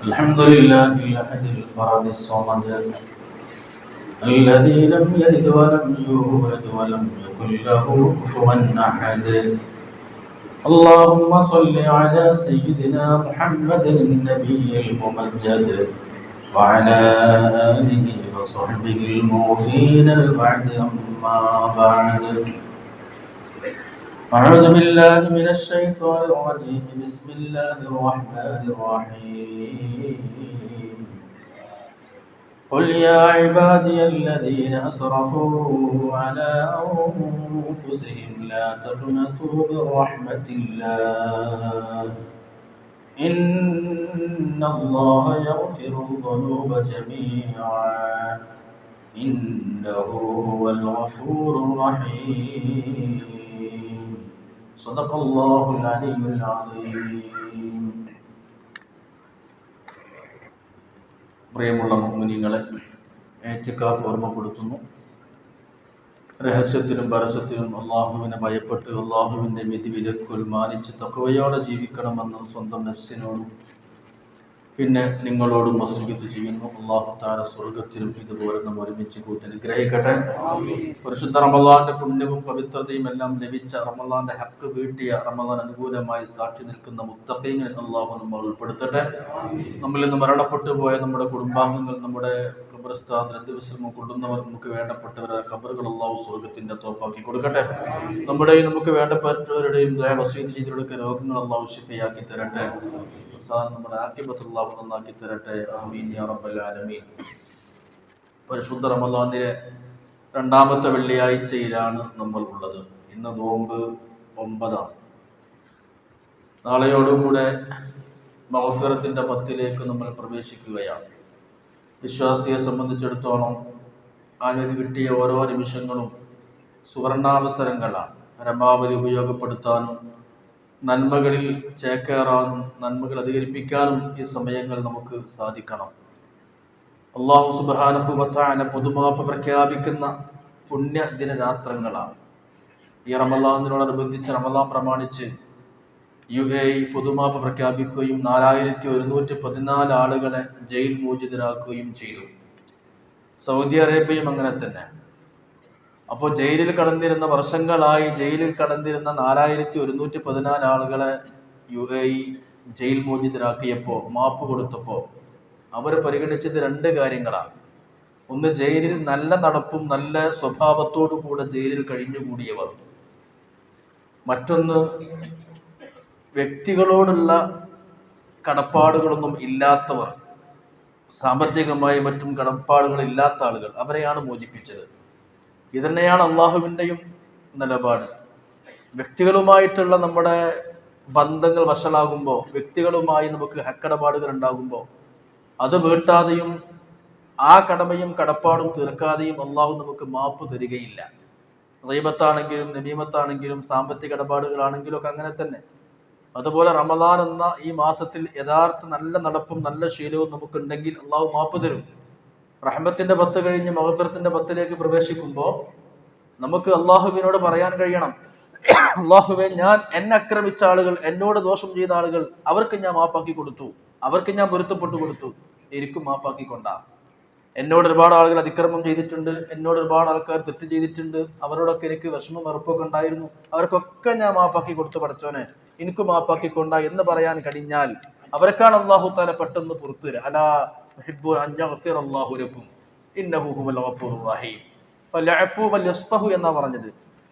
الحمد لله الأحد الفرد الصمد الذي لم يلد ولم يولد ولم يكن له كفوا أحد. اللهم صل على سيدنا محمد النبي الممجد وعلى آله وصحبه الموفين الوعد. أما بعد، أعوذ بالله من الشيطان الرجيم. بسم الله الرحمن الرحيم. قل يا عبادي الذين أسرفوا على أنفسهم لا تقنطوا من رحمة الله إن الله يغفر الذنوب جميعا إنه هو الغفور الرحيم. صدق الله العلي العظيم. പ്രിയമുള്ള മുഅ്മിനീങ്ങളെ, ഇഅ്തികാഫ് ഓർമ്മപ്പെടുത്തുന്നു. രഹസ്യത്തിലും പരസ്യത്തിലും അള്ളാഹുവിനെ ഭയപ്പെട്ട് അള്ളാഹുവിൻ്റെ വിധിവിലക്കുകൾ മാനിച്ച് തഖ്വയോടെ ജീവിക്കണമെന്ന് സ്വന്തം നഫ്സിനോടും പിന്നെ നിങ്ങളോടും വസിയ്യത്ത് ചെയ്യുന്നു. അല്ലാഹു തആല സ്വർഗ്ഗത്തിലും ഇതുപോലെ നമ്മൾ ഒരുമിച്ച് കൂട്ടി അനുഗ്രഹിക്കട്ടെ. പരിശുദ്ധ റമളാന്റെ പുണ്യവും പവിത്രതയും എല്ലാം ലഭിച്ച റമളാന്റെ ഹക്ക് വീട്ടിയ റമളാൻ അനുകൂലമായി സാക്ഷി നിൽക്കുന്ന മുത്തഖീങ്ങളിൽ അല്ലാഹു നമ്മൾ ഉൾപ്പെടുത്തട്ടെ. നമ്മിൽ നിന്ന് മരണപ്പെട്ടു പോയ നമ്മുടെ കുടുംബാംഗങ്ങൾ, നമ്മുടെ ഖബർസ്ഥാൻ രദ്ദവിശ്രമം കൊള്ളുന്നവർ, നമുക്ക് വേണ്ടപ്പെട്ടവരെ ഖബറുകൾ അല്ലാഹു സ്വർഗ്ഗത്തിന്റെ തോപ്പാക്കി കൊടുക്കട്ടെ. നമ്മുടെയും നമുക്ക് വേണ്ടപ്പെട്ടവരുടെയും ദുആ വസിയ്യത്ത് ചെയ്തവരുടെയൊക്കെ രോഗങ്ങൾ അല്ലാഹു ശിഫയാക്കി തരട്ടെ. നമ്മുടെ ആഖിബത്ത് അല്ലാഹു നന്നാക്കി തരട്ടെ. ആമീൻ യാ റബ്ബൽ ആലമീൻ. പരിശുദ്ധ റമളാനിലെ രണ്ടാമത്തെ വെള്ളിയാഴ്ചയിലാണ് നമ്മൾ ഉള്ളത്. ഇന്ന് നോമ്പ് 9. നാളെയോടുകൂടെ മഗ്ഫിറത്തിന്റെ 10ലേക്ക് നമ്മൾ പ്രവേശിക്കുകയാണ്. വിശ്വാസിയെ സംബന്ധിച്ചിടത്തോളം ആദ്യം കിട്ടിയ ഓരോ നിമിഷങ്ങളും സുവർണാവസരങ്ങളാണ്. പരമാവധി ഉപയോഗപ്പെടുത്താനും നന്മകളിൽ ചേക്കേറാനും നന്മകൾ അധികരിപ്പിക്കാനും ഈ സമയങ്ങൾ നമുക്ക് സാധിക്കണം. അല്ലാഹു സുബ്ഹാനഹു വ തആല പൊതുമാപ്പ് പ്രഖ്യാപിക്കുന്ന പുണ്യ ദിനരാത്രങ്ങളാണ്. ഈ റമളാനിനോടനുബന്ധിച്ച് റമളാൻ പ്രമാണിച്ച് UAE പൊതുമാപ്പ് പ്രഖ്യാപിക്കുകയും 4114 ആളുകളെ ജയിൽ മോചിതരാക്കുകയും ചെയ്തു. സൗദി അറേബ്യയും അങ്ങനെ തന്നെ. അപ്പോൾ ജയിലിൽ കടന്നിരുന്ന വർഷങ്ങളായി ജയിലിൽ കടന്നിരുന്ന 4114 ആളുകളെ UAE ജയിൽ മോചിതരാക്കിയപ്പോൾ, മാപ്പ് കൊടുത്തപ്പോൾ അവർ പരിഗണിച്ചത് 2 കാര്യങ്ങളാണ്. ഒന്ന്, ജയിലിൽ നല്ല നടപ്പും നല്ല സ്വഭാവത്തോടു കൂടെ ജയിലിൽ കഴിഞ്ഞുകൂടിയവർ. മറ്റൊന്ന്, വ്യക്തികളോടുള്ള കടപ്പാടുകളൊന്നും ഇല്ലാത്തവർ, സാമ്പത്തികമായി മറ്റും കടപ്പാടുകൾ ഇല്ലാത്ത ആളുകൾ, അവരെയാണ് മോചിപ്പിച്ചത്. ഇതന്നെയാണ് അള്ളാഹുവിൻ്റെയും നിലപാട്. വ്യക്തികളുമായിട്ടുള്ള നമ്മുടെ ബന്ധങ്ങൾ വഷളാകുമ്പോൾ, വ്യക്തികളുമായി നമുക്ക് ഹക്കിടപാടുകൾ ഉണ്ടാകുമ്പോൾ അത് വീട്ടാതെയും ആ കടമയും കടപ്പാടും തീർക്കാതെയും അള്ളാഹു നമുക്ക് മാപ്പ് തരികയില്ല. ഗീബത്താണെങ്കിലും നമീമത്താണെങ്കിലും സാമ്പത്തിക ഇടപാടുകളാണെങ്കിലും ഒക്കെ അങ്ങനെ തന്നെ. അതുപോലെ റമളാൻ എന്ന ഈ മാസത്തിൽ യഥാർത്ഥ നല്ല നടപ്പും നല്ല ശീലവും നമുക്കുണ്ടെങ്കിൽ അള്ളാഹു മാപ്പ് തരും. റഹ്മത്തിന്റെ 10 കഴിഞ്ഞ് മഗ്ഫിറത്തിന്റെ 10ലേക്ക് പ്രവേശിക്കുമ്പോൾ നമുക്ക് അള്ളാഹുവിനോട് പറയാൻ കഴിയണം, അള്ളാഹുവേ, ഞാൻ എന്നെ ആക്രമിച്ച ആളുകൾ, എന്നോട് ദോഷം ചെയ്ത ആളുകൾ, അവർക്ക് ഞാൻ മാപ്പാക്കി കൊടുത്തു, അവർക്ക് ഞാൻ പൊരുത്തപ്പെട്ടു കൊടുത്തു, എനിക്കും മാപ്പാക്കിക്കൊണ്ടാ. എന്നോട് ഒരുപാട് ആളുകൾ അതിക്രമം ചെയ്തിട്ടുണ്ട്, എന്നോട് ഒരുപാട് ആൾക്കാർ തെറ്റ് ചെയ്തിട്ടുണ്ട്, അവരോടൊക്കെ എനിക്ക് വിഷമം വെറുപ്പൊക്കെ ഉണ്ടായിരുന്നു, അവർക്കൊക്കെ ഞാൻ മാപ്പാക്കി കൊടുത്തു, പഠിച്ചോനെ എനിക്ക് മാപ്പാക്കിക്കൊണ്ട എന്ന് പറയാൻ കഴിഞ്ഞാൽ അവരെക്കാണ് അല്ലാഹു തആല പെട്ടെന്ന് പുറത്തു തരിക. അലാ തുഹിബ്ബു അൻ യഗ്ഫിറല്ലാഹു ലക്കും ഇന്നഹു ഹുവൽ ഗഫൂറുർ റഹീം. ഫലഅഫു വൽയസ്ഫഹു എന്നാ പറഞ്ഞത്.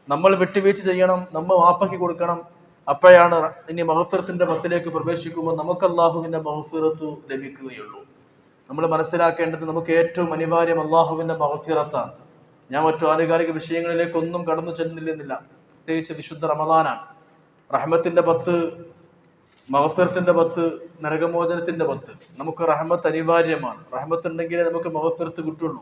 നമ്മൾ വിട്ടുവീഴ്ച ചെയ്യണം, നമ്മൾ മാപ്പാക്കി കൊടുക്കണം. അപ്പോഴാണ് ഇനി മഗ്ഫിറത്തിന്റെ 10ലേക്ക് പ്രവേശിക്കുമ്പോൾ നമുക്ക് അല്ലാഹുവിന്റെ മഗ്ഫിറത്ത് ലഭിക്കുകയുള്ളൂ. നമ്മൾ മനസ്സിലാക്കേണ്ടത്, നമുക്ക് ഏറ്റവും അനിവാര്യം അല്ലാഹുവിന്റെ മഗ്ഫിറത്താണ്. ഞാൻ മറ്റു ആനുകാലിക വിഷയങ്ങളിലേക്കൊന്നും കടന്നു ചെല്ലുന്നില്ല. പ്രത്യേകിച്ച് വിശുദ്ധ റമളാനാണ്. റഹ്മത്തിന്റെ 10, മഗ്ഫിറത്തിന്റെ 10, നരകമോചനത്തിന്റെ 10. നമുക്ക് റഹ്മത്ത് അനിവാര്യമാണ്. റഹ്മത്ത് ഉണ്ടെങ്കിലേ നമുക്ക് മഗ്ഫിറത്ത് കിട്ടുള്ളൂ.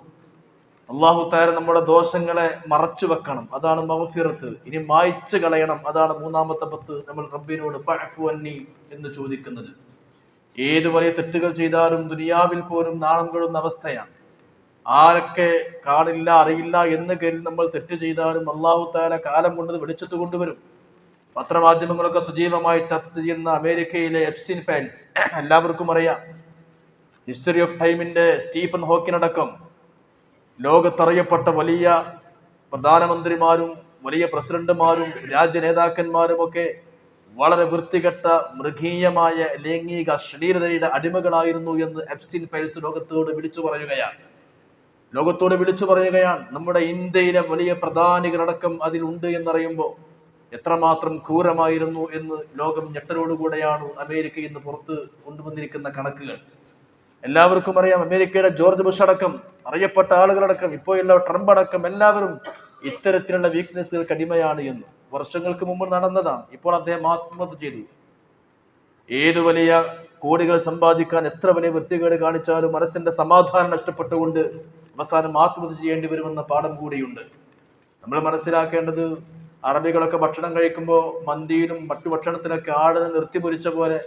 അല്ലാഹു തആല നമ്മുടെ ദോഷങ്ങളെ മറച്ചു വെക്കണം, അതാണ് മഗ്ഫിറത്ത്. ഇനി മായ്ച്ചു കളയണം, അതാണ് 3-ാമത്തെ 10. നമ്മൾ റബ്ബിനോട് ഫഅഫു അന്നി എന്ന് ചോദിക്കുന്നത്. ഏത് വലിയ തെറ്റുകൾ ചെയ്താലും ദുനിയാവിൽ പോലും നാണം കെടുന്ന അവസ്ഥയാണ്. ആരൊക്കെ കാണില്ല അറിയില്ല എന്ന് കരുതി നമ്മൾ തെറ്റ് ചെയ്താലും അല്ലാഹു തആല കാലം കൊണ്ടത് വെളിച്ചത്ത് കൊണ്ടുവരും. പത്രമാധ്യമങ്ങളൊക്കെ സജീവമായി ചർച്ച ചെയ്യുന്ന അമേരിക്കയിലെ എപ്സ്റ്റീൻ ഫയൽസ് എല്ലാവർക്കും അറിയാം. ഹിസ്റ്ററി ഓഫ് ടൈമിന്റെ സ്റ്റീഫൻ ഹോക്കിനടക്കം ലോകത്തറിയപ്പെട്ട വലിയ പ്രധാനമന്ത്രിമാരും വലിയ പ്രസിഡന്റുമാരും രാജ്യ നേതാക്കന്മാരും ഒക്കെ വളരെ വൃത്തികെട്ട മൃഗീയമായ ലൈംഗിക അശ്ലീലതയുടെ അടിമകളായിരുന്നു എന്ന് എപ്സ്റ്റീൻ ഫയൽസ് ലോകത്തോട് വിളിച്ചു പറയുകയാണ്. നമ്മുടെ ഇന്ത്യയിലെ വലിയ പ്രധാനികളടക്കം അതിലുണ്ട് എന്നറിയുമ്പോൾ എത്രമാത്രം ക്രൂരമായിരുന്നു എന്ന് ലോകം ഞെട്ടലോടുകൂടെയാണ് അമേരിക്ക ഇന്ന് പുറത്ത് കൊണ്ടുവന്നിരിക്കുന്ന കണക്കുകൾ. എല്ലാവർക്കും അറിയാം, അമേരിക്കയുടെ ജോർജ് ബുഷ് അടക്കം അറിയപ്പെട്ട ആളുകളടക്കം ഇപ്പോഴുള്ള ട്രംപ് അടക്കം എല്ലാവരും ഇത്തരത്തിലുള്ള വീക്ക്നെസ്സുകൾക്ക് അടിമയാണ് എന്ന് വർഷങ്ങൾക്ക് മുമ്പ് നടന്നതാണ്. ഇപ്പോൾ അദ്ദേഹം ആത്മഹത്യ ചെയ്തു. ഏത് വലിയ കോടികൾ സമ്പാദിക്കാൻ എത്ര വലിയ വൃത്തികേട് കാണിച്ചാലും മനസ്സിന്റെ സമാധാനം നഷ്ടപ്പെട്ടുകൊണ്ട് അവസാനം ആത്മഹത്യ ചെയ്യേണ്ടി വരുമെന്ന പാഠം കൂടിയുണ്ട്. നമ്മൾ മനസ്സിലാക്കേണ്ടത്, അറബികളൊക്കെ ഭക്ഷണം കഴിക്കുമ്പോൾ മന്തിയിലും മറ്റു ഭക്ഷണത്തിനൊക്കെ ആടിനെ നിർത്തിപ്പൊരിച്ച പോലെ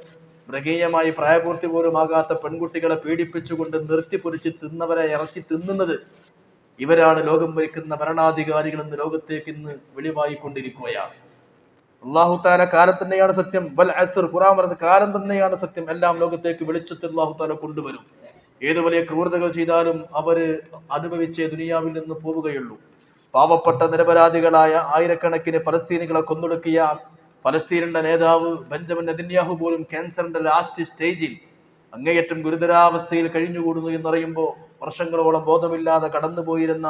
മൃഗീയമായി പ്രായപൂർത്തി പോലും ആകാത്ത പെൺകുട്ടികളെ പീഡിപ്പിച്ചുകൊണ്ട് നിർത്തിപ്പൊരിച്ച് തിന്നവരെ ഇറച്ചി തിന്നുന്നത് ഇവരാണ് ലോകം ഭരിക്കുന്ന ഭരണാധികാരികൾ എന്ന് ലോകത്തേക്ക് ഇന്ന് വെളിവായിക്കൊണ്ടിരിക്കുകയാണ്. അല്ലാഹു തആല കാലം തന്നെയാണ് സത്യം. വൽ അസ്ർ, ഖുർആൻ പറയുന്നത് കാലം തന്നെയാണ് സത്യം. എല്ലാം ലോകത്തേക്ക് വെളിച്ചത്തിൽ അല്ലാഹു തആല കൊണ്ടുവരും. ഏത് വലിയ ക്രൂരതകൾ ചെയ്താലും അവര് അനുഭവിച്ചേ ദുനിയാവിൽ നിന്ന് പോവുകയുള്ളൂ. പാവപ്പെട്ട നിരപരാധികളായ ആയിരക്കണക്കിന് ഫലസ്തീനികളെ കൊന്നൊടുക്കിയ ഫലസ്തീനിന്റെ നേതാവ് ബെഞ്ചമിൻ നെതന്യാഹു പോലും ക്യാൻസറിന്റെ ലാസ്റ്റ് സ്റ്റേജിൽ അങ്ങേയറ്റം ഗുരുതരാവസ്ഥയിൽ കഴിഞ്ഞുകൂടുന്നു എന്നറിയുമ്പോൾ വർഷങ്ങളോളം ബോധമില്ലാതെ കടന്നുപോയിരുന്ന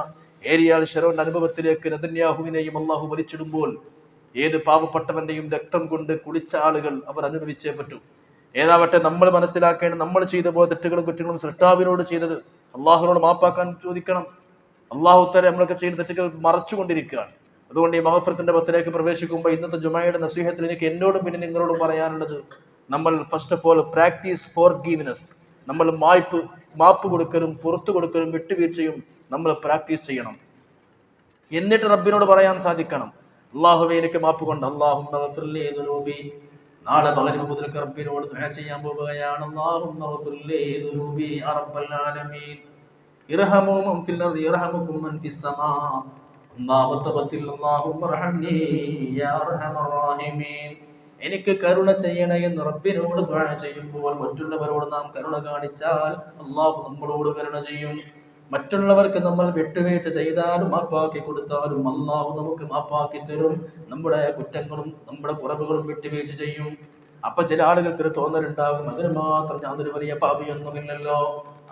ഏരിയാൽ ഷെരോന്റെ അനുഭവത്തിലേക്ക് നെതന്യാഹുവിനെയും അള്ളാഹു വലിച്ചിടുമ്പോൾ ഏത് പാവപ്പെട്ടവന്റെയും രക്തം കൊണ്ട് കുളിച്ച ആളുകൾ അവർ അനുഭവിച്ചേ പറ്റൂ. ഏതാവട്ടെ, നമ്മൾ മനസ്സിലാക്കേണ്ടത്, നമ്മൾ ചെയ്തു പോയ തെറ്റുകളും കുറ്റങ്ങളും സൃഷ്ടാവിനോട് ചെയ്തത് അള്ളാഹുവിനോട് മാപ്പാക്കാൻ ചോദിക്കണം. അള്ളാഹു തആല നമ്മളൊക്കെ ചെയ്യുന്ന തെറ്റുകൾ മറച്ചുകൊണ്ടിരിക്കുകയാണ്. അതുകൊണ്ട് ഈ മഗ്ഫിറത്തിന്റെ പത്തിലേക്ക് പ്രവേശിക്കുമ്പോൾ ഇന്നത്തെ ജുമയുടെ നസീഹത്തിൽ എനിക്ക് എന്നോടും പിന്നെ നിങ്ങളോടും പറയാനുള്ളത്, നമ്മൾ first of all practice forgiveness. നമ്മൾ മാപ്പ് കൊടുക്കലും പുറത്തു കൊടുക്കലും വിട്ടുവീഴ്ചയും നമ്മൾ പ്രാക്ടീസ് ചെയ്യണം. എന്നിട്ട് റബ്ബിനോട് പറയാൻ സാധിക്കണം, അള്ളാഹുവേ എനിക്ക് മാപ്പ് കൊണ്ട്, അല്ലാഹുമ്മ ഗഫിർലി ദുനൂബി. നാളെ മഗ്‌രിബ് മുതൽ റബ്ബിനോട് ദുആ ചെയ്യാൻ പോവുകയാണ്. അല്ലാഹുമ്മ ഗഫിർലി ദുനൂബി യാ റബ്ബൽ ആലമീൻ. ഇർഹമു മൻ ഫിൽ അർദി യർഹമുകും മൻ ഫിസ് സമാ. അല്ലാഹുമ്മ റഹ്മനി യാ അർഹമർ റഹീമീൻ. എനിക്ക് കരുണ ചെയ്യണേ എന്ന് റബ്ബിനോട് ദുആ ചെയ്യുമ്പോൾ മറ്റുള്ളവരോട് നാം കരുണ കാണിച്ചാൽ അല്ലാഹു നമ്മളോട് കരുണ ചെയ്യും. മറ്റുള്ളവർക്ക് നമ്മൾ വിട്ടുവീഴ്ച ചെയ്താലും മാപ്പാക്കി കൊടുത്താലും അല്ലാഹു നമുക്ക് മാപ്പാക്കി തരും. നമ്മുടെ കുറ്റങ്ങളും നമ്മുടെ കുറവുകളും വിട്ടുവീഴ്ച ചെയ്യും. അപ്പൊ ചില ആളുകൾക്ക് ഒരു തോന്നലുണ്ടാകും, അതിന് മാത്രം ഞാനൊരു വലിയ പാപിയൊന്നുമില്ലല്ലോ,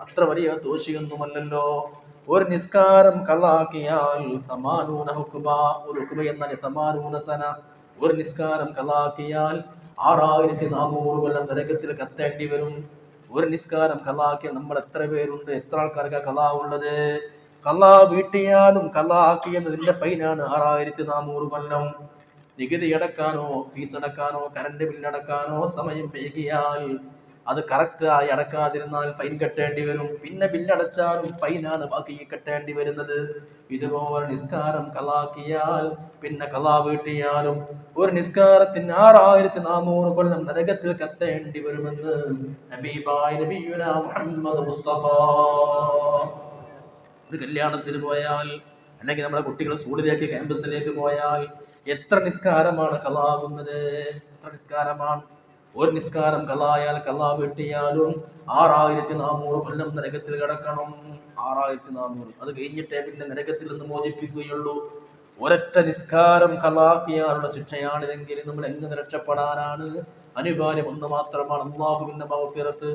അത്ര വലിയ ദോഷിയൊന്നുമല്ലല്ലോ. ഒരു നിസ്കാരം കളാക്കിയാൽ സമാനൂന ഹുക്ബ, ഒരു ഹുക്ബ എന്നാൽ സമാനൂന സന. ഒരു നിസ്കാരം കളാക്കിയാൽ 6400 കൊല്ലം നരകത്തിൽ കത്തേണ്ടി വരും. ഒരു നിസ്കാരം കളാക്കിയ നമ്മൾ എത്ര പേരുണ്ട്, എത്ര ആൾക്കാർക്ക് കളാ ഉള്ളത്? കളാ വീട്ടിയാലും കളാക്കിയെന്നതിന്റെ ഫൈനാണ് 6400 കൊല്ലം. നികുതി അടക്കാനോ ഫീസ് അടക്കാനോ കറണ്ട് ബില്ലടക്കാനോ സമയം വൈകിയാൽ അത് കറക്റ്റായി അടക്കാതിരുന്നാൽ ഫൈൻ കെട്ടേണ്ടി വരും. പിന്നെ ബില്ലടച്ചാലും ഫൈനാണ് ബാക്കി കെട്ടേണ്ടി വരുന്നത്. ഇതുപോലെ നിസ്കാരം കളാക്കിയാൽ പിന്നെ കളാ വീട്ടിയാലും ഒരു നിസ്കാരത്തിന് 6400 കൊല്ലം നരകത്തിൽ കത്തേണ്ടി വരുമെന്ന് നബിയുനാ മുഹമ്മദ് മുസ്തഫ. ഒരു കല്യാണത്തിന് പോയാൽ, അല്ലെങ്കിൽ നമ്മുടെ കുട്ടികൾ സ്കൂളിലേക്ക് ക്യാമ്പസിലേക്ക് പോയാൽ എത്ര നിസ്കാരമാണ് കളാകുന്നത്? എത്ര നിസ്കാരമാണ്? ഒരു നിസ്കാരം കളായാൽ കളാ വെട്ടിയാലും 6400 കൊല്ലം നരകത്തിൽ കിടക്കണം. 6400. അത് കഴിഞ്ഞിട്ടേ പിന്നെ നരകത്തിൽ നിന്ന് മോചിപ്പിക്കുകയുള്ളൂ. ഒരൊറ്റ നിസ്കാരം കളാക്കിയാലുള്ള ശിക്ഷയാണിതെങ്കിൽ നമ്മൾ എങ്ങനെ രക്ഷപ്പെടാനാണ്? അനിവാര്യം ഒന്ന് മാത്രമാണ്, അല്ലാഹുവിന്റെ മഗ്ഫിറത്ത്.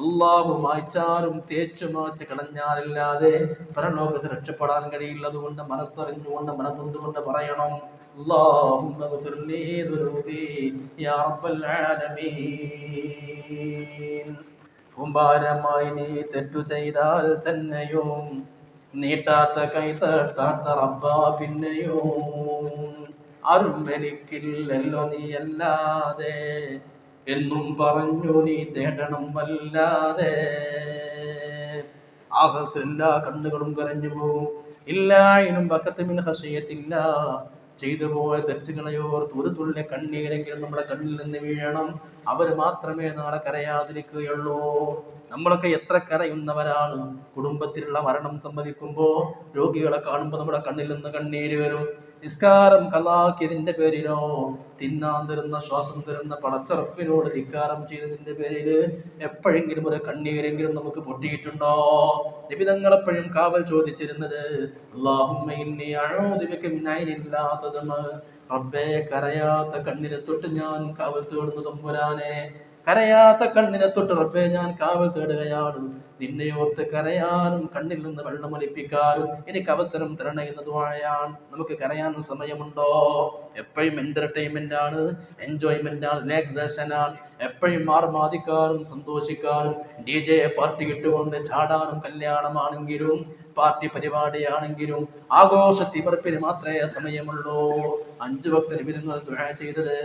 അല്ലാഹു മായ്ച്ചാലും തേച്ചു മാച്ച് കളഞ്ഞാലല്ലാതെ പരലോകത്ത് രക്ഷപ്പെടാൻ കഴിയില്ല. അതുകൊണ്ട് മനസ്സറിഞ്ഞുകൊണ്ട് മനസ്സുകൊണ്ട് പറയണം, അല്ലാഹുമ്മ ഗഫിർലി ദുനൂബി യാ റബ്ബൽ ആലമീൻ. കുമ്പാരമായി നീ തെറ്റു ചെയ്താൽ തന്നെയും നീട്ടാത്ത കൈ തട്ടാത്ത റബ്ബാ പിന്നെയും. ആരും എനിക്കില്ലല്ലോ നീയല്ലാതെ എന്നും പറഞ്ഞു നീ തേടണം വല്ലാതെ. ആഖിറത്തിൽ എല്ലാ കണ്ണുകളും കരഞ്ഞു പോകും. ഇല്ലായിനും ബഖത്ത് മിൻ ഖശിയത്തില്ല. ചെയ്തു പോയ തെറ്റുകളെയോർത്ത് ഒരു തുള്ളി കണ്ണീരെങ്കിലും നമ്മുടെ കണ്ണിൽ നിന്ന് വീഴണം. അവർ മാത്രമേ നാളെ കരയാതിരിക്കുകയുള്ളൂ. നമ്മളൊക്കെ എത്ര കരയുന്നവരാണ്. കുടുംബത്തിലുള്ള മരണം സംഭവിക്കുമ്പോൾ രോഗികളെ കാണുമ്പോൾ നമ്മുടെ കണ്ണിൽ നിന്ന് കണ്ണീര് വരും. നിസ്കാരം കലാക്കിയതിന്റെ പേരിലോ തിന്നാൻ തരുന്ന ശ്വാസം തരുന്ന പടച്ചറപ്പിനോട് ധിക്കാരം ചെയ്തതിന്റെ പേരിൽ എപ്പോഴെങ്കിലും ഒരു കണ്ണീരെങ്കിലും നമുക്ക് പൊട്ടിയിട്ടുണ്ടോ? നബി തങ്ങൾ എപ്പോഴും കാവൽ ചോദിച്ചിരുന്നത് അല്ലാഹുമ്മ ഇന്നി അഊദു ബിക മിൻ ഐനിൻ ലാ തദ്മ, റബ്ബേ കരയാത്ത കണ്ണിനെ തൊട്ട് ഞാൻ കാവൽ തേടുന്നു തമ്പുരാനെ, കരയാത്ത കണ്ണിനെ തൊട്ട് റബ്ബേ ഞാൻ കാവൽ തേടുകയാണ്. നിന്നെ ഓർത്ത് കരയാനും കണ്ണിൽ നിന്ന് വെള്ളമൊലിപ്പിക്കാനും എനിക്ക് അവസരം തരണേ എന്ന ദുആയാണ്. നമുക്ക് കരയാൻ സമയമുണ്ടോ? എപ്പോഴും എന്റർടൈൻമെന്റ് ആണ്, എൻജോയ്മെന്റ് ആണ്, റിലാക്സേഷൻ ആണ്. എപ്പോഴും ആർമാദിക്കാനും സന്തോഷിക്കാനും DJ പാർട്ടി ഇട്ടുകൊണ്ട് ചാടാനും കല്യാണമാണെങ്കിലും പാർട്ടി പരിപാടിയാണെങ്കിലും ആഘോഷ തിമിർപ്പിന് മാത്രമേ സമയമുള്ളൂ. 5 വക്ത നിബിധങ്ങൾ ദുആ ചെയ്തത്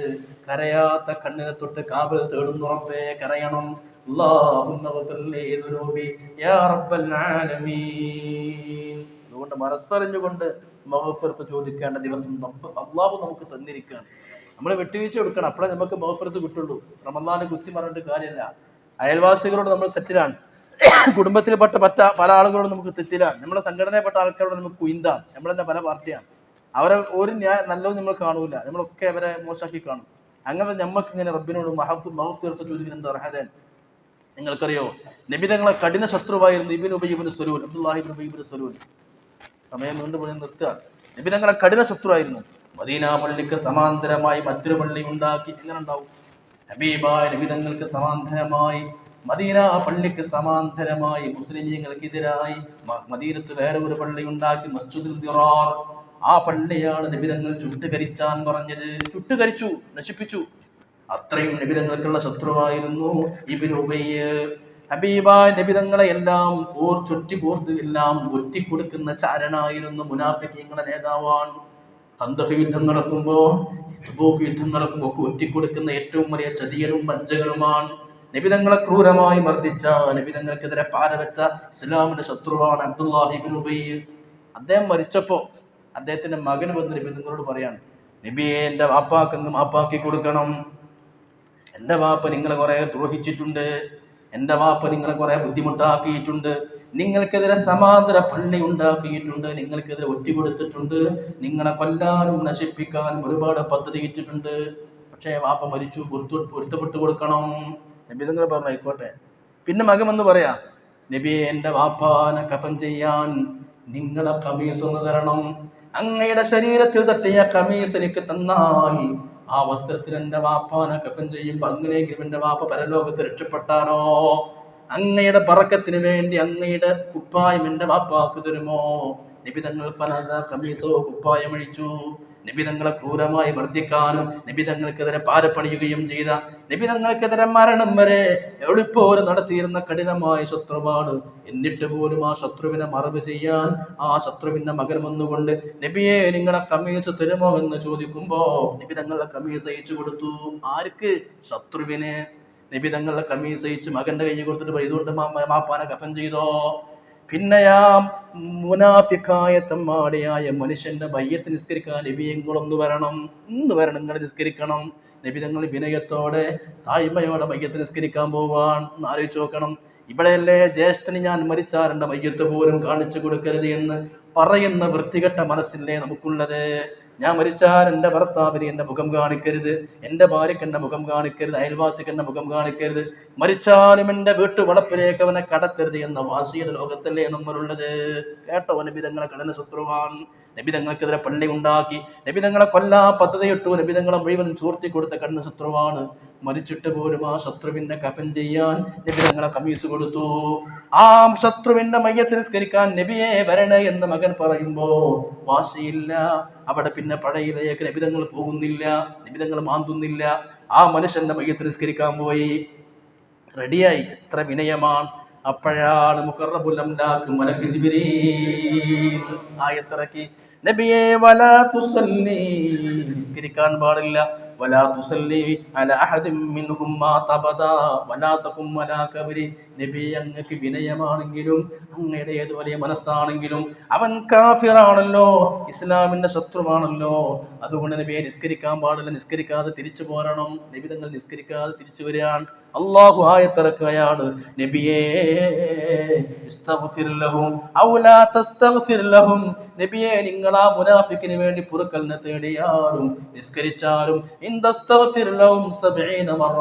കരയാത്ത കണ്ണിനെ തൊട്ട് കാവൽ തേടുന്നു റബ്ബേ കരയണം. അല്ലാഹുമ്മ ഗ്ഫിർ ലീ ദുനൂബി യാ റബ്ബൽ ആലമീൻ. അതുകൊണ്ട് മനസ്സറിഞ്ഞുകൊണ്ട് മഗ്ഫിറത്ത് ചോദിക്കേണ്ട ദിവസം അല്ലാഹു നമുക്ക് തന്നിരിക്കുകയാണ്. നമ്മൾ വിട്ടുവീഴ്ച കൊടുക്കണം, അപ്പോഴേ നമുക്ക് മഗ്ഫിറത്ത് കിട്ടുള്ളൂ. റമദാന് കുത്തി പറഞ്ഞിട്ട് കാര്യമില്ല. അയൽവാസികളോട് നമ്മൾ തെറ്റിലാണ്, കുടുംബത്തിൽപ്പെട്ട പല ആളുകളോട് നമുക്ക് തെറ്റിലാണ്, നമ്മുടെ സംഘടനയിൽപ്പെട്ട ആൾക്കാരോട് നമുക്ക് കുയിന്താണ്. നമ്മൾ തന്നെ പല പാർട്ടിയാണ്, അവരെ ഒരു നല്ലതും നമ്മൾ കാണൂല, നമ്മളൊക്കെ അവരെ മോശമാക്കി കാണും. അങ്ങനെ നമുക്ക് ഇങ്ങനെ റബ്ബിനോട് മഗ്ഫിറത്ത് ചോദിക്കുന്ന എന്താ അർഹത? നിങ്ങൾക്കറിയോ, നബി തങ്ങളെ കഠിന ശത്രുവായിരുന്നു ഇബ്നു ഉബയ്യ് ഇബ്നു സലൂൽ, അബ്ദുല്ലാഹി ഇബ്നു ഉബയ്യ് ഇബ്നു സലൂൽ. സമയം വീണ്ടും നിർത്തുക. നബി തങ്ങളെ കഠിന ശത്രുവായിരുന്നു. മദീന പള്ളിക്ക് സമാന്തരമായി മറ്റൊരു പള്ളി ഉണ്ടാക്കി. എങ്ങനെ ഉണ്ടാവും? ഹബീബായ നബി തങ്ങൾക്ക് സമാന്തരമായി മദീന പള്ളിക്ക് സമാന്തരമായി മുസ്ലിമീങ്ങൾക്കെതിരായി മദീനത്ത് വേറെ ഒരു പള്ളി ഉണ്ടാക്കി, മസ്ജിദുൽ ദിറാർ. ആ പള്ളിയാണ് നബി തങ്ങൾ ചുട്ടുകരിച്ചാൻ പറഞ്ഞത്. ചുട്ടുകരിച്ചു, നശിപ്പിച്ചു. അത്രയും നബി തങ്ങൾക്കുള്ള ശത്രുവായിരുന്നു ഇബ്നു ഉബയ്യ്. ഹബീബായ നബി തങ്ങളെ എല്ലാം ചുറ്റിപ്പോർത്ത് എല്ലാം ഒറ്റിക്കൊടുക്കുന്ന ചാരനായിരുന്നു. മുനാഫിക്കീങ്ങളുടെ നേതാവാണ്. ഖന്തഖ് യുദ്ധം നടക്കുമ്പോ, തബൂക്ക് യുദ്ധം നടക്കുമ്പോ ഒക്കെ ഒറ്റിക്കൊടുക്കുന്ന ഏറ്റവും വലിയ ചതിയനും വഞ്ചകനുമാണ്. നബി തങ്ങളെ ക്രൂരമായി മർദ്ദിച്ച, നബി തങ്ങൾക്കെതിരെ പാരവെച്ച ഇസ്ലാമിന്റെ ശത്രുവാണ് അബ്ദുല്ലാഹി ഇബ്നു ഉബയ്യ്. അദ്ദേഹം മരിച്ചപ്പോ അദ്ദേഹത്തിന്റെ മകൻ വന്ന് നബി തങ്ങളോട് പറയാണ്, നബിയെ എന്റെ വാപ്പാക്കങ്ങ് മാപ്പാക്കി കൊടുക്കണം. എൻ്റെ വാപ്പ നിങ്ങളെ കുറെ ദ്രോഹിച്ചിട്ടുണ്ട്, എൻ്റെ വാപ്പ നിങ്ങളെ കുറെ ബുദ്ധിമുട്ടാക്കിയിട്ടുണ്ട്, നിങ്ങൾക്കെതിരെ സമാന്തര പള്ളി ഉണ്ടാക്കിയിട്ടുണ്ട്, നിങ്ങൾക്കെതിരെ ഒറ്റുകൊടുത്തിട്ടുണ്ട്, നിങ്ങളെ കൊല്ലാനും നശിപ്പിക്കാനും ഒരുപാട് പദ്ധതി ഇട്ടിട്ടുണ്ട്. പക്ഷേ വാപ്പ മരിച്ചു, പൊരുത്തപ്പെട്ടു കൊടുക്കണം. നബി തങ്ങൾ പറഞ്ഞു ആയിക്കോട്ടെ. പിന്നെ മകൻ എന്ന് പറയാ, നബിയെ എൻ്റെ വാപ്പാനെ കഫൻ ചെയ്യാൻ നിങ്ങളെ കമീസ് ഒന്ന് തരണം. അങ്ങയുടെ ശരീരത്തിൽ തട്ടിയ കമീസ് എനിക്ക് തന്നാൽ ആ വസ്ത്രത്തിൽ എൻ്റെ വാപ്പാനെ കഫൻ ചെയ്യുമ്പോൾ അങ്ങനെയെങ്കിലും എൻ്റെ വാപ്പ പരലോകത്ത് രക്ഷപ്പെട്ടാനോ? അങ്ങയുടെ ബറക്കത്തിന് വേണ്ടി അങ്ങയുടെ കുപ്പായം എൻ്റെ വാപ്പാക്ക് തരുമോ? നബി തങ്ങൾ കമീസോ കുപ്പായം അഴിച്ചു. നബി തങ്ങളെ ക്രൂരമായി മർദ്ദിക്കാനും നബി തങ്ങൾക്കെതിരെ പാരപ്പണിയുകയും ചെയ്ത, നബി തങ്ങൾക്കെതിരെ മരണം വരെ എളുപ്പവും നടത്തിയിരുന്ന കഠിനമായ ശത്രുവാണ്. എന്നിട്ട് പോലും ആ ശത്രുവിനെ മറവ് ചെയ്യാൻ ആ ശത്രുവിന്റെ മകൻ വന്നുകൊണ്ട് നബിയെ നിങ്ങളെ കമീസ് തരുമോ എന്ന് ചോദിക്കുമ്പോ നബി തങ്ങളെ കമീസ് അയച്ചു കൊടുത്തു. ആർക്ക്? ശത്രുവിന്. നബി തങ്ങളുടെ കമീസ് അയച്ച് മകന്റെ കൈ കൊടുത്തിട്ട് ഇതുകൊണ്ട് മാപ്പാനെ കഫൻ ചെയ്തോ? പിന്നെയാ മുനാഫിക്കായ തമ്മാടിയായ മനുഷ്യന്റെ മയ്യത്ത് നിസ്കരിക്കാൻ നബിയങ്ങളൊന്ന് വരണം, നിങ്ങൾ നിസ്കരിക്കണം. നബി തങ്ങൾ വിനയത്തോടെ താഴ്മയോടെ മയ്യത്ത് നിസ്കരിക്കാൻ പോവാൻ ആലോചിച്ച് നോക്കണം. ഇവിടെയല്ലേ ജ്യേഷ്ഠന് ഞാൻ മരിച്ചാൽ എൻ്റെ മയ്യത്ത് പോലും കാണിച്ചു കൊടുക്കരുത് എന്ന് പറയുന്ന വൃത്തികെട്ട മനസ്സില്ലേ നമുക്കുള്ളത്? ഞാൻ മരിച്ചാൽ എൻ്റെ ഭർത്താവിന് എൻ്റെ മുഖം കാണിക്കരുത്, എൻ്റെ ഭാര്യയ്ക്ക് എൻ്റെ മുഖം കാണിക്കരുത്, അയൽവാസിക്ക് എൻ്റെ മുഖം കാണിക്കരുത്, മരിച്ചാലും എൻ്റെ വീട്ടു വളപ്പിലേക്ക് അവനെ കടത്തരുത് എന്ന വാശിയുടെ ലോകത്തല്ലേ നമ്മളുള്ളത്? കേട്ടോ, നബി തങ്ങളെ കഠിന ശത്രുവാണ്. നബി തങ്ങൾക്കെതിരെ പള്ളി ഉണ്ടാക്കി, നബി തങ്ങളെ കൊല്ലാ പദ്ധതിയിട്ടു, നബി തങ്ങളെ മുഴുവൻ ചൂർത്തി കൊടുത്ത കഠിന ശത്രുവാണ്. മരിച്ചിട്ട് പോലും ആ ശത്രുവിന്റെ കഫൻ ചെയ്യാൻ നബി തങ്ങളെ കമീസ് കൊടുത്തു. ആ ശത്രുവിന്റെ മയ്യത്ത് നിസ്കരിക്കാൻ നബിയെ വരണേ എന്ന് മകൻ പറയുമ്പോ വാശിയില്ല. അവിടെ പിന്നെ പഴയിലേക്ക് നബി തങ്ങൾ പോകുന്നില്ല, നബി തങ്ങൾ മാന്തുന്നില്ല. ആ മനുഷ്യന്റെ മയ്യത്ത് നിസ്കരിക്കാൻ പോയി, റെഡിയായി. എത്ര വിനയമാണ്! അപ്പോഴാണ് മുഖറബുൽ അംലാക്ക് മലക്ക് ജിബ്രീൽ ആയത്തിറക്കി, നബിയെ വലാ തുസല്ലി, നിസ്കരിക്കാൻ പാടില്ല, വലാ തുസല്ലി അലാ അഹദിൻ മിൻഹും മാത അബദാ വലാ തഖും അലാ ഖബരി, നബി അങ്ങക്ക് വിനയമാണെങ്കിലും അങ്ങയുടെ ഏത് വലിയ മനസ്സാണെങ്കിലും അവൻ കാഫിറാണല്ലോ, ഇസ്ലാമിന്റെ ശത്രുവാണല്ലോ. അതുകൊണ്ട് നബിയെ നിസ്കരിക്കാൻ പാടില്ല, നിസ്കരിക്കാതെ തിരിച്ചു പോരണം. നബി തങ്ങൾ നിസ്കരിക്കാതെ തിരിച്ചു വരികയാണ്. അള്ളാഹു ആയത്തിറക്കുകയാണ്, നബിയേ ഇസ്തഗ്ഫിർ ലഹും ഔ ലാ തസ്തഗ്ഫിർ ലഹും, നബിയേ നിങ്ങൾ ആ മുനാഫിക്കിന് വേണ്ടി പൊറുക്കലിനെ തേടിയാലും നിസ്കരിച്ചാലും ഇൻ തസ്തഗ്ഫിർ ലഹും 70 മറ,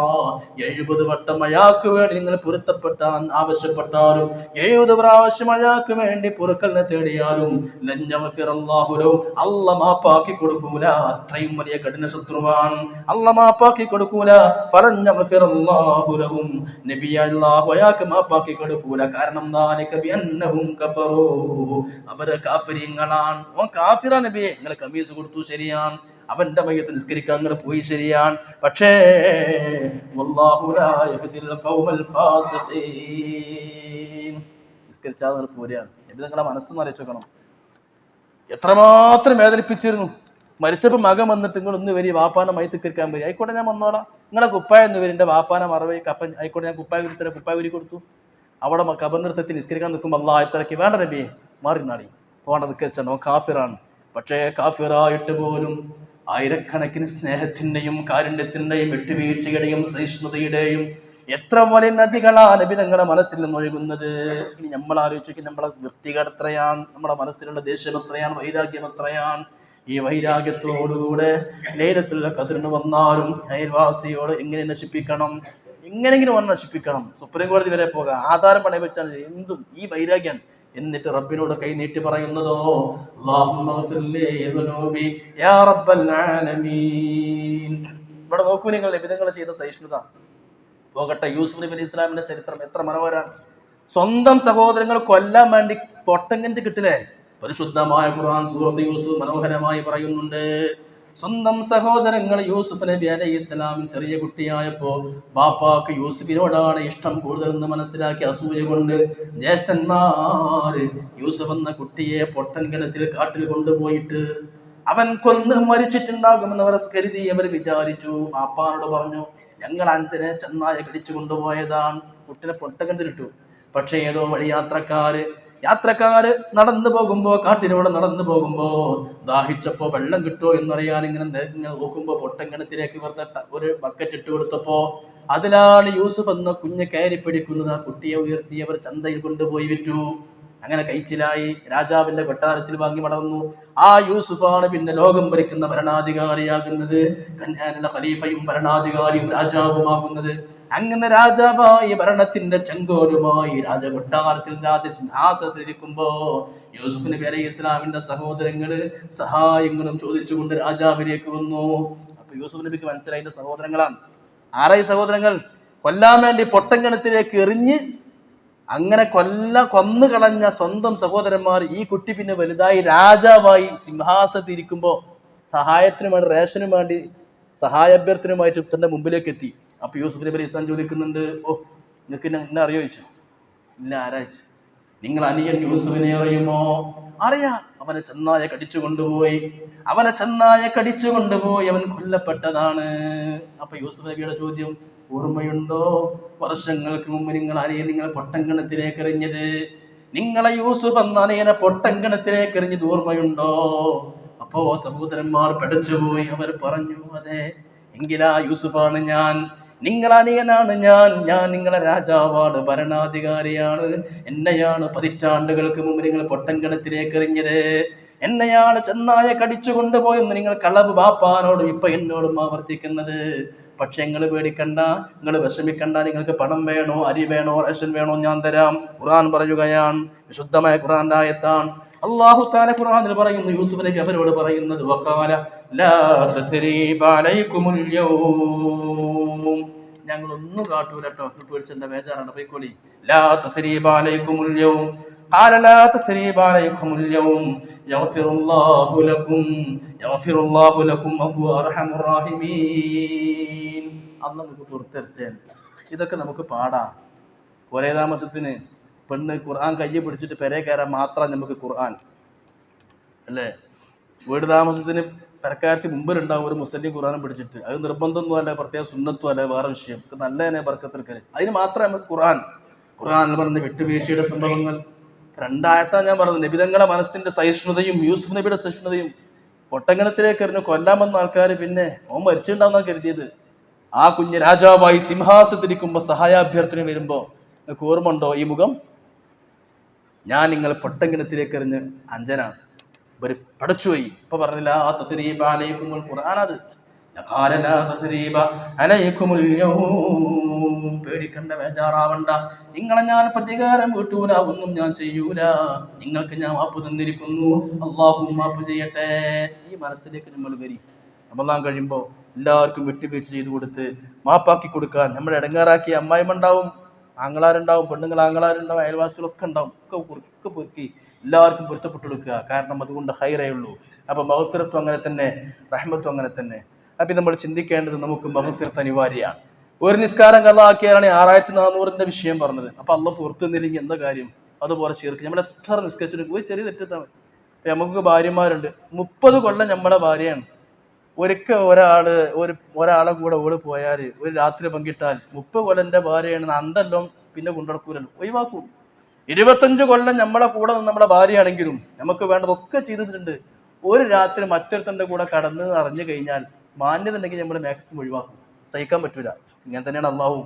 70 വട്ടം അയാൾക്ക് വേണ്ടി നിങ്ങൾ പൊരുത്തപ്പെട്ടാൻ ആവശ്യപ്പെട്ടാലും 70 പ്രാവശ്യം അയാൾക്ക് വേണ്ടി പൊറുക്കലിനെ തേടിയാലും ലൻ യഗ്ഫിറല്ലാഹു ലഹു, അല്ലാഹു മാപ്പാക്കി കൊടുക്കൂല. അത്രയും വലിയ കഠിന ശത്രുവാണ്, അല്ലാഹു മാപ്പാക്കി കൊടുക്കൂല. ഫലൻ യഗ്ഫിറല്ലാഹു ലഹും, നബി അല്ലാഹു അയാൾക്ക് മാപ്പാക്കി കൊടുക്കൂല. കാരണം ദാലിക ബിഅന്നഹും കഫറൂ, അവരെ കാഫിരീങ്ങളാണ്. ഓൻ കാഫിറാ നബിയെ, നിങ്ങൾ കമീസ് കൊടുത്തു ശരിയാണ്, അവന്റെ മയ്യത്ത് നിസ്കരിക്കാൻ നിങ്ങൾ പോയി ശരിയാണ്, പക്ഷേ വല്ലാഹു ലാ യഹ്ദിൽ ഖൗമൽ ഫാസിഖീൻ, നിസ്കരിച്ചാൽ നിങ്ങൾ പോരുകയാണ്. നബി നിങ്ങളെ മനസ്സൊന്ന് അറിയിച്ചു നോക്കണം. എത്രമാത്രം വേദനിപ്പിച്ചിരുന്നു. മരിച്ചപ്പോൾ മകൻ വന്നിട്ട് നിങ്ങളൊന്ന് വരി വാപ്പാനെ മയ്യത്തിക്കാൻ വരി, ആയിക്കോട്ടെ ഞാൻ വന്നോളാം, നിങ്ങളെ കുപ്പായ ഒന്ന് വരി, എൻ്റെ വാപ്പാനെ മറവി കപ്പൻ ആയിക്കോട്ടെ ഞാൻ കുപ്പായ ഉരുത്തര കുപ്പായ ഉരി കൊടുത്തു. അവിടെ കബറിൻ്റെ അടുത്തെത്തി നിസ്കരിക്കാൻ നിൽക്കുമ്പോൾ അള്ളാഹ് ആയത്തിറക്കി, വേണ്ട നബിയെ മാറി നാടി പോകേണ്ട നിസ്കരിച്ചാണ്, അവൻ കാഫിറാണ്. പക്ഷേ കാഫിറായിട്ട് പോലും ആയിരക്കണക്കിന് സ്നേഹത്തിൻ്റെയും കാരുണ്യത്തിൻ്റെയും വിട്ടുവീഴ്ചയുടെയും സഹിഷ്ണുതയുടെയും എത്ര വലിയ നദികളാ നബി തങ്ങളുടെ മനസ്സിൽ നിന്ന് ഒഴുകുന്നത്. ഇനി നമ്മൾ ആലോചിക്കും, നമ്മളെ വൃത്തികേട് എത്രയാണ്, നമ്മുടെ മനസ്സിലുള്ള ദേഷ്യം എത്രയാണ്, വൈരാഗ്യം എത്രയാണ്. ഈ വൈരാഗ്യത്തോടുകൂടെ ലൈലത്തുൽ ഖദ്റിന് വന്നാലും അയൽവാസിയോട് എങ്ങനെ നശിപ്പിക്കണം, എങ്ങനെങ്കിലും വന്ന് നശിപ്പിക്കണം, സുപ്രീം കോടതി വരെ പോകാം, ആധാരം പണയം വെച്ചാൽ എന്തും ഈ വൈരാഗ്യം. എന്നിട്ട് റബ്ബിനോട് കൈ നീട്ടി പറയുന്നതോ ഇവിടെ നോക്കൂ നിങ്ങൾ, നബിതങ്ങൾ ചെയ്ത സഹിഷ്ണുത. പോകട്ടെ, യൂസുഫ് നബി അലൈഹി ഇസ്ലാമിന്റെ ചരിത്രം എത്ര മനോഹരാണ്. സ്വന്തം സഹോദരങ്ങൾ കൊല്ലാൻ വേണ്ടി പൊട്ടങ്കന്റ് കിട്ടില്ലേ, പരിശുദ്ധമായ ഖുർആൻ സൂറത്ത് യൂസുഫ് മനോഹരമായി പറയുന്നുണ്ട്. സ്വന്തം സഹോദരങ്ങൾ യൂസുഫ് നബി അലൈഹിസ്സലാം ചെറിയ കുട്ടിയായപ്പോ ബാപ്പാക്ക് യൂസുഫിനോടാണ് ഇഷ്ടം കൂടുതലെന്ന് മനസ്സിലാക്കി അസൂയ കൊണ്ട് ജ്യേഷ്ഠന്മാര് യൂസുഫ് എന്ന കുട്ടിയെ പൊട്ടൻ കിണറ്റിൽ കാട്ടിൽ കൊണ്ടുപോയിട്ട് അവൻ കൊന്ന് മരിച്ചിട്ടുണ്ടാകുമെന്ന് അവർ കരുതി. അവർ വിചാരിച്ചു, ബാപ്പാനോട് പറഞ്ഞു, ഞങ്ങൾ അഞ്ചനെ ചെന്നായ കടിച്ചു കൊണ്ടുപോയതാണ്, കുട്ടിനെ പൊട്ടക്കിണറ്റിലിട്ടു. പക്ഷേ ഏതോ വഴി യാത്രക്കാര് നടന്നു പോകുമ്പോ, കാട്ടിലൂടെ നടന്നു പോകുമ്പോ ദാഹിച്ചപ്പോ വെള്ളം കിട്ടുമോ എന്നറിയാൻ ഇങ്ങനെ നോക്കുമ്പോ പൊട്ടങ്കിണത്തിലേക്ക് വെറുതെ ഒരു ബക്കറ്റ് ഇട്ട് കൊടുത്തപ്പോ അതിലാണ് യൂസുഫ് എന്ന കുഞ്ഞ് കയറി പിടിക്കുന്നത്. ആ കുട്ടിയെ ഉയർത്തി അവർ ചന്തയിൽ കൊണ്ടുപോയി വിറ്റു. അങ്ങനെ കഴിച്ചിലായി, രാജാവിന്റെ കൊട്ടാരത്തിൽ വാങ്ങി മടങ്ങുന്നു. ആ യൂസുഫാണ് പിന്നെ ലോകം ഭരിക്കുന്ന ഭരണാധികാരിയാകുന്നത്, കന്യാനുള്ള ഖലീഫയും ഭരണാധികാരിയും രാജാവുമാകുന്നത്. അങ്ങനെ രാജാവായി ഭരണത്തിന്റെ ചെങ്കോലുമായി രാജകൊട്ടാരത്തിൽ രാജസിംഹാസനത്തിരിക്കുമ്പോ യൂസുഫ് നബി അലൈഹി ഇസ്ലാമിന്റെ സഹോദരങ്ങള് സഹായങ്ങളും ചോദിച്ചുകൊണ്ട് രാജാവിലേക്ക് വന്നു. അപ്പൊ യൂസുഫ് നബിക്ക് മനസ്സിലായി സഹോദരങ്ങളാണ്. ആരായി സഹോദരങ്ങൾ? കൊല്ലാൻ വേണ്ടി പൊട്ടങ്കണത്തിലേക്ക് എറിഞ്ഞ് അങ്ങനെ കൊന്നു കളഞ്ഞ സ്വന്തം സഹോദരന്മാർ. ഈ കുട്ടി പിന്നെ വലുതായി രാജാവായി സിംഹാസനത്തിരിക്കുമ്പോ സഹായത്തിനു വേണ്ടി, റേഷനും വേണ്ടി സഹായാഭ്യർത്ഥനയുമായിട്ട് തന്റെ മുമ്പിലേക്ക് എത്തി. അപ്പൊ യൂസുഫ് നബി അലൈഹി ഇസ്ലാം ചോദിക്കുന്നുണ്ട്, ഓ നിങ്ങൾക്ക് എന്നെ അറിയോ ചോദിച്ചു. ഇല്ല, ആരാച്ചു? നിങ്ങൾ അനിയൻ യൂസുഫിനെ അറിയുമോ? അറിയാം. അവനെ ചെന്നായ കടിച്ചു കൊണ്ടുപോയി അവൻ കൊല്ലപ്പെട്ടതാണ്. അപ്പൊ യൂസുഫ് നബിയുടെ ചോദ്യം, ഓർമ്മയുണ്ടോ വർഷങ്ങൾക്ക് മുമ്പ് നിങ്ങൾ പൊട്ടങ്കണത്തിലേക്ക് എറിഞ്ഞത്? നിങ്ങളെ യൂസുഫ് എന്ന അനിയനെ പൊട്ടങ്കണത്തിലേക്ക് എറിഞ്ഞത് ഓർമ്മയുണ്ടോ? അപ്പോ സഹോദരന്മാർ പഠിച്ചുപോയി. അവർ പറഞ്ഞു, അതെ, എങ്കിലാ യൂസുഫാണ് ഞാൻ, നിങ്ങൾ അനിയനാണ് ഞാൻ നിങ്ങളെ രാജാവാണ്, ഭരണാധികാരിയാണ്. എന്നെയാണ് പതിറ്റാണ്ടുകൾക്ക് മുമ്പ് നിങ്ങൾ പൊട്ടങ്കണത്തിലേക്ക് എറിഞ്ഞത്, എന്നെയാണ് ചെന്നായ കടിച്ചു കൊണ്ടുപോയെന്ന് നിങ്ങൾ കളവ് ബാപ്പാനോടും ഇപ്പൊ എന്നോടും ആവർത്തിക്കുന്നത്. പക്ഷെ നിങ്ങൾ പേടിക്കണ്ട, നിങ്ങൾ വിഷമിക്കണ്ട, നിങ്ങൾക്ക് പണം വേണോ, അരി വേണോ, റേഷൻ വേണോ, ഞാൻ തരാം. ഖുർആൻ പറയുകയാണ്, വിശുദ്ധമായ ഖുർആന്റെ ആയത്താണ്. അല്ലാഹു തആല ഖുർആനിൽ പറയുന്നു, യൂസുഫ് നബി അവരോട് പറയുന്നത്, വഖാല ലാ തസ്രീബ അലൈക്കുമുൽ യൗം, ഞങ്ങളൊന്നും കാട്ടൂല കേട്ടോ, പേടിച്ചെന്റെ ബേജാറാണ്, പോയിക്കോളി. ലാ തസ്രീബ അലൈക്കുമുൽ യൗം ഖാല ലാ തസ്രീബ അലൈക്കുമുൽ യൗം യഗ്ഫിറുല്ലാഹു ലക്കും വഹുവ അർഹമുർ റഹീമീൻ. അല്ലാഹു നമുക്ക് പുറത്തെടുത്തേ. ഇതൊക്കെ നമുക്ക് പാടാ. ഒരേ താമസത്തിന് പെണ്ണ് ഖുർആൻ കയ്യിൽ പിടിച്ചിട്ട് പെരേ കയറാൻ മാത്രം നമുക്ക് ഖുർആൻ അല്ലേ? വീട് താമസത്തിന് പെരക്കാരത്തി മുമ്പിലുണ്ടാവും ഒരു മുസ്ലിം ഖുർആനും പിടിച്ചിട്ട്. അത് നിർബന്ധമൊന്നും അല്ല, പ്രത്യേക സുന്നത്തും അല്ല, വേറെ വിഷയം. നല്ല തന്നെ ബർക്കത്തിൽക്കല്, അതിന് മാത്രമേ നമുക്ക് ഖുർആൻ. ഖുർആനിൽ പറഞ്ഞ വിട്ടുവീഴ്ചയുടെ സംഭവങ്ങൾ. രണ്ടായത്താണ് ഞാൻ പറഞ്ഞത്. നബിതങ്ങളുടെ മനസ്സിന്റെ സഹിഷ്ണുതയും യൂസുഫ് നബിയുടെ സഹിഷ്ണുതയും. ഒട്ടകത്തിലേക്ക് എറിഞ്ഞു കൊല്ലാമെന്ന ആൾക്കാർ പിന്നെ ഓൻ മരിച്ചിട്ടുണ്ടാവുന്ന കരുതിയത്. ആ കുഞ്ഞ് രാജാവായി സിംഹാസനത്തിരിക്കുമ്പോ സഹായാഭ്യർത്ഥന വരുമ്പോ നിങ്ങൾക്ക് ഓർമ്മ ഉണ്ടോ ഈ മുഖം? ഞാൻ നിങ്ങൾ പൊട്ടങ്കിണത്തിലേക്ക് എറിഞ്ഞ് അഞ്ജനാണ്, ഇവര് പടച്ചുപോയി. ഇപ്പൊ പറഞ്ഞില്ല ആ തസ്രീബ അലൈക്കുമുൽ ഖുർആനത് പേടിക്കണ്ട, ബേജാറാവണ്ട, നിങ്ങളെ ഞാൻ പ്രതികാരം വീട്ടൂല, ഒന്നും ഞാൻ ചെയ്യൂല, നിങ്ങൾക്ക് ഞാൻ മാപ്പ് തന്നിരിക്കുന്നു, അള്ളാഹു മാപ്പ് ചെയ്യട്ടെ. ഈ മനസ്സിലേക്ക് നമ്മൾ വരി. റമദാൻ കഴിയുമ്പോൾ എല്ലാവർക്കും വിട്ടുവീഴ്ച ചെയ്തു കൊടുത്ത് മാപ്പാക്കി കൊടുക്കാൻ. നമ്മളെ ഇടങ്ങാറാക്കിയ അമ്മായിമ്മ ഉണ്ടാവും, ആങ്ങളാരുണ്ടാവും, പെണ്ണുങ്ങൾ ആങ്ങളാരുണ്ടാവും, അയൽവാസികളൊക്കെ ഉണ്ടാവും, ഒക്കെ പൊറുക്കി എല്ലാവർക്കും പൊരുത്തപ്പെട്ടു കൊടുക്കുക. കാരണം അതുകൊണ്ട് ഹൈറേ ഉള്ളൂ. അപ്പൊ മഗ്ഫിറത്തും അങ്ങനെ തന്നെ, റഹ്മത്തും അങ്ങനെ തന്നെ. അപ്പൊ നമ്മൾ ചിന്തിക്കേണ്ടത് നമുക്ക് മഗ്ഫിറത്ത് അനിവാര്യമാണ്. ഒരു നിസ്കാരം ഖളാക്കിയാലാണ് 6400 വിഷയം പറഞ്ഞത്. അപ്പൊ അള്ളാഹ് പുറത്തു നിന്നില്ലെങ്കിൽ എന്താ കാര്യം? അതുപോലെ ശിർക്ക്. നമ്മൾ എത്ര നിസ്കരിച്ചിട്ട് പോയി ചെറിയ തെറ്റെത്താൻ. നമുക്ക് ഭാര്യമാരുണ്ട്, 30 കൊല്ലം നമ്മളെ ഭാര്യയാണ്. ഒരിക്കൽ ഒരാളെ കൂടെ ഓട് പോയാൽ ഒരു രാത്രി പങ്കിട്ടാൽ 30 കൊല്ലന്റെ ഭാര്യയാണ് അന്തല്ലോ പിന്നെ കൊണ്ടുനടക്കൂലല്ലോ, ഒഴിവാക്കും. 25 കൊല്ലം നമ്മളെ കൂടെ നമ്മളെ ഭാര്യയാണെങ്കിലും നമുക്ക് വേണ്ടതൊക്കെ ചെയ്തിട്ടുണ്ട്. ഒരു രാത്രി മറ്റൊരുത്തന്റെ കൂടെ കടന്ന് അറിഞ്ഞു കഴിഞ്ഞാൽ മാന്യത ഉണ്ടെങ്കിൽ നമ്മൾ മാക്സിമം ഒഴിവാക്കും. സഹിക്കാൻ പറ്റൂല. ഇങ്ങനെ തന്നെയാണ് അള്ളാഹു.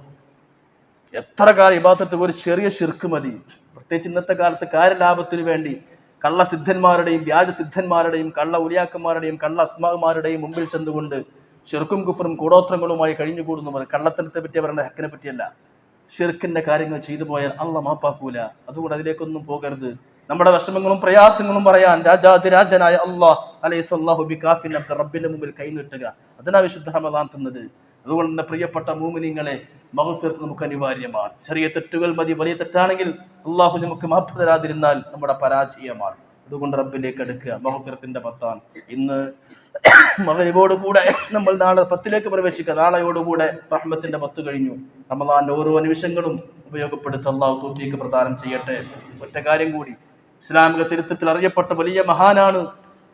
എത്ര കാലം ഇബാദത്ത്, ഒരു ചെറിയ ശിർക്ക് മതി. പ്രത്യേകിച്ച് ഇന്നത്തെ കാലത്ത് കാര്യലാഭത്തിന് വേണ്ടി കള്ള സിദ്ധന്മാരുടെയും വ്യാജ സിദ്ധന്മാരുടെയും കള്ള ഉലിയാക്കന്മാരുടെയും കള്ള അസ്മാമാരുടെയും മുമ്പിൽ ചെന്നുകൊണ്ട് ശിർക്കും കുഫറും കൂടോത്രങ്ങളുമായി കഴിഞ്ഞുകൂടുന്നവർ. കള്ളത്തനത്തെ പറ്റി അവരുടെ ഹക്കിനെ പറ്റിയല്ല, ഷിർക്കിന്റെ കാര്യങ്ങൾ ചെയ്തു പോയാൽ അള്ളാഹ് മാപ്പാക്കൂല. അതുകൊണ്ട് അതിലേക്കൊന്നും പോകരുത്. നമ്മുടെ വിഷമങ്ങളും പ്രയാസങ്ങളും പറയാൻ രാജാതിരാജനായ അള്ളാഹ് അലൈഹിസ്സല്ലാഹു ബികാഫിൻ അബ്ദ, റബ്ബിന്റെ മുമ്പിൽ കൈനീട്ടുക. അതിനാ വിശുദ്ധ റമദാൻ തന്നത്. അതുകൊണ്ട് തന്നെ പ്രിയപ്പെട്ട മുഅ്മിനീങ്ങളെ, മഗ്ഫിറത്ത് നമുക്ക് അനിവാര്യമാണ്. ചെറിയ തെറ്റുകൾ മതി, വലിയ തെറ്റാണെങ്കിൽ അള്ളാഹു നമുക്ക് മാപ്പ് തരാതിരുന്നാൽ നമ്മുടെ പരാജയമാണ്. അതുകൊണ്ട് റബ്ബിലേക്ക് അടുക്കുക. മഗ്ഫിറത്തിന്റെ 10 ഇന്ന് മഗ്രിബോട് കൂടെ നമ്മൾ നാളെ 10ലേക്ക് പ്രവേശിക്കുക. നാളെയോടുകൂടെ റഹ്മത്തിന്റെ 10 കഴിഞ്ഞു. റമദാന്റെ ഓരോ നിമിഷങ്ങളും ഉപയോഗപ്പെടുത്തി അള്ളാഹു തൗഫീഖ് പ്രദാനം ചെയ്യട്ടെ. ഒറ്റ കാര്യം കൂടി, ഇസ്ലാമിക ചരിത്രത്തിൽ അറിയപ്പെട്ട വലിയ മഹാനാണ്,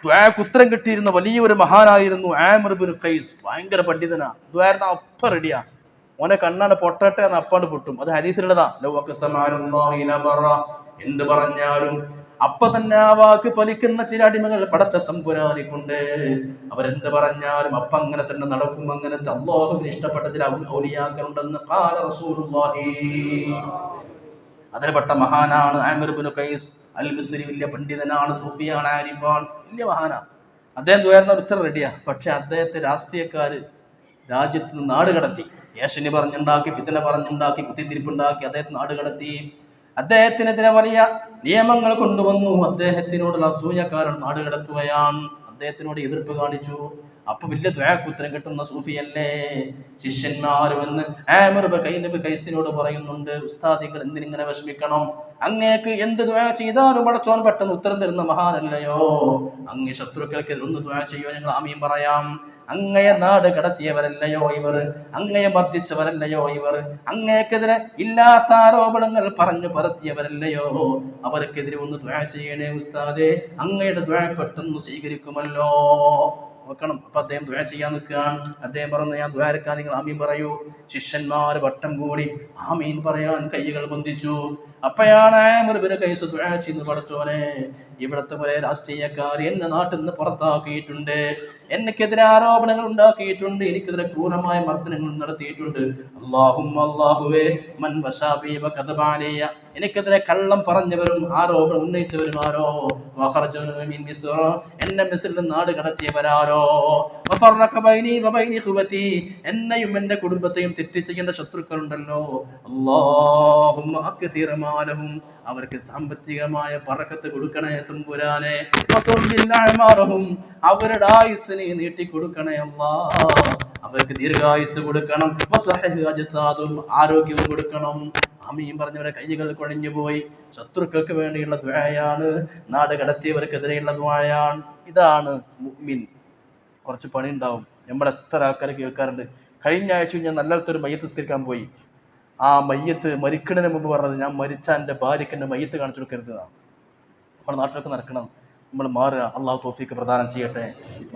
ദുആക്ക് ഉത്തരം കിട്ടിയിരുന്ന വലിയൊരു മഹാനായിരുന്നു ആമിർ ഇബ്നു ഖൈസ്. ഭയങ്കര പണ്ഡിതനാ. ദുആർന്ന അപ്പ റെഡിയാ. ഓനെ കണ്ണാണ് പൊട്ടട്ടെ എന്ന് അപ്പാണ്ട് പൊട്ടും. അത് ഹദീസിലുള്ളതാ. എന്ത് പറഞ്ഞാലും അപ്പൊ തന്നെ ആ വാക്ക് ഫലിക്കുന്ന ചില അടിമകൾ പടച്ച തമ്പുരാനിക്കൊണ്ട്. അവരെന്ത് പറഞ്ഞാലും അപ്പ അങ്ങനെ തന്നെ നടക്കും. അങ്ങനത്തെ അല്ലാഹുവിന് ഇഷ്ടപ്പെട്ട ചില ഔലിയാക്കളുണ്ടെന്ന് ഖാല റസൂലുള്ളാഹി. അതിൽപ്പെട്ട മഹാനാണ് ആമിർ ഇബ്നു ഖൈസ് അൽ മിസ്രി. വലിയ പണ്ഡിതനാണ്, സൂഫിയാണ്, ആരിഫാൻ, വലിയ മഹാനാണ്. അദ്ദേഹം ഉയർന്ന ഉത്തരം റെഡിയാ. പക്ഷെ അദ്ദേഹത്തെ രാഷ്ട്രീയക്കാര് രാജ്യത്ത് നിന്ന് നാട് കടത്തി. ഏഷണി പറഞ്ഞുണ്ടാക്കി, ഫിത്ന പറഞ്ഞുണ്ടാക്കി, കുത്തിത്തിരിപ്പുണ്ടാക്കി അദ്ദേഹത്തെ നാട് കടത്തി. അദ്ദേഹത്തിനെതിരെ വലിയ നിയമങ്ങൾ കൊണ്ടുവന്നു. അദ്ദേഹത്തിനോടുള്ള അസൂയക്കാരൻ നാട് കടത്തുകയാണ്. അദ്ദേഹത്തിനോട് എതിർപ്പ് കാണിച്ചു. അപ്പൊ വലിയ ദുആക്ക് ഉത്തരം കിട്ടുന്ന സൂഫിയല്ലേ. ശിഷ്യന്മാർ വന്ന് ആമിർ ഇബ്നു ഖൈസിനോട് പറയുന്നുണ്ട്, ഉസ്താദ് നിങ്ങൾ എന്തിനിങ്ങനെ വിഷമിക്കണം? അങ്ങേക്ക് എന്ത് ദുആ ചെയ്താലും പടച്ചോൻ പെട്ടെന്ന് ഉത്തരം തരുന്ന മഹാനല്ലയോ? അങ്ങേ ശത്രുക്കൾക്ക് ഒന്ന് ദുആ ചെയ്യോ, ഞങ്ങൾ ആമീൻ പറയാം. അങ്ങയെ നാട് കടത്തിയവരല്ലയോ ഇവർ? അങ്ങയെ മർദ്ദിച്ചവരല്ലയോ ഇവർ? അങ്ങേക്കെതിരെ ഇല്ലാത്ത ആരോപണങ്ങൾ പറഞ്ഞു പരത്തിയവരല്ലയോ? അവർക്കെതിരെ ഒന്ന് ദുആ ചെയ്യണേ ഉസ്താദേ, അങ്ങയുടെ ദുആ പെട്ടെന്ന് സ്വീകരിക്കുമല്ലോ. നോക്കണം. അപ്പൊ അദ്ദേഹം ദുആ ചെയ്യാൻ നിൽക്കുകയാണ്. അദ്ദേഹം പറഞ്ഞു, ഞാൻ ദുആരക്കാൻ, നിങ്ങൾ ആമീൻ പറയൂ. ശിഷ്യന്മാർ വട്ടം കൂടി ആമീൻ പറയാൻ കൈകൾ ബന്ധിച്ചു. അപ്പോഴാണ് ആമിർ ഇബ്നു ഖൈസ് ദുആ ചെയ്യുന്നത്, പടച്ചോനെ, ഇവിടത്തെ പോലെ രാഷ്ട്രീയക്കാർ എന്നെ നാട്ടിൽ നിന്ന് പുറത്താക്കിയിട്ടുണ്ട്, എനിക്കെതിരെ ആരോപണങ്ങൾ ഉണ്ടാക്കിയിട്ടുണ്ട്, എനിക്കെതിരെ ക്രൂരമായ മർദ്ദനങ്ങൾ നടത്തിയിട്ടുണ്ട്. അല്ലാഹുവേ മൻ വശാബി വകദബ അലയ്യ, എനിക്കെതിരെ കള്ളം പറഞ്ഞവരും ആരോപണം ഉന്നയിച്ചവരും ആരോ, വഖറജന മിൻ മിസ്ർ, എന്നെ മിസ്രിൽ നിന്ന് നാട് കടത്തിയവരാരോ, വഫറഖ ബൈനി വബൈനി ഖുവതി, എന്നെയും എൻ്റെ കുടുംബത്തെയും തെറ്റിച്ച എൻ്റെ ശത്രുക്കളുണ്ടല്ലോ, അല്ലാഹുമ്മ അക്തിർ മാലഹും, അവർക്ക് സാമ്പത്തികമായ ബറക്കത്ത് കൊടുക്കണേ തമ്പുരാനെ, വതുല്ലിൽഅമാറഹും, അവരുടെ ആയുസ്സിനെ നീട്ടി കൊടുക്കണേ അല്ലാഹ്, അവർക്ക് ദീർഘായുസ് കൊടുക്കണം, വസഹഹ അജ്സാദും, ആരോഗ്യവും കൊടുക്കണം. ആമീൻ പറഞ്ഞവരെ കൈകൾ കുഴഞ്ഞു പോയി. ശത്രുക്കൾക്ക് വേണ്ടിയുള്ള ദുആയാണ്, നാട് കടത്തിയവർക്കെതിരെയുള്ള ദുആയാണ്. ഇതാണ് മുഅ്മിൻ. കുറച്ച് പണി ഉണ്ടാവും. നമ്മൾ എത്ര ആൾക്കാർ കേൾക്കാറുണ്ട്. കഴിഞ്ഞ ആഴ്ച ഞാൻ നല്ലൊരു മയ്യത്ത് നിസ്കരിക്കാൻ പോയി. ആ മയ്യത്ത് മരിക്കുന്നതിന് മുമ്പ് പറഞ്ഞത്, ഞാൻ മരിച്ച എൻ്റെ ഭാര്യയ്ക്ക് എൻ്റെ മയ്യത്ത് കാണിച്ചു കൊടുക്കരുതാണ്. നമ്മുടെ നാട്ടിലൊക്കെ നടക്കണം. നമ്മൾ മാറുക. അള്ളാഹു തൗഫീഖ് പ്രദാനം ചെയ്യട്ടെ.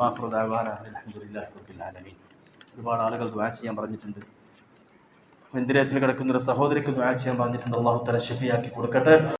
അൽഹംദുലില്ലാഹി റബ്ബിൽ ആലമീൻ. ഒരുപാട് ആളുകൾ ദുആ ചെയ്യാൻ പറഞ്ഞിട്ടുണ്ട്. വെന്തിലേറ്ററിൽ കിടക്കുന്ന ഒരു സഹോദരിക്ക് ദുആ ചെയ്യാൻ പറഞ്ഞിട്ടുണ്ട്. അല്ലാഹു തആല ശിഫയാക്കി കൊടുക്കട്ടെ.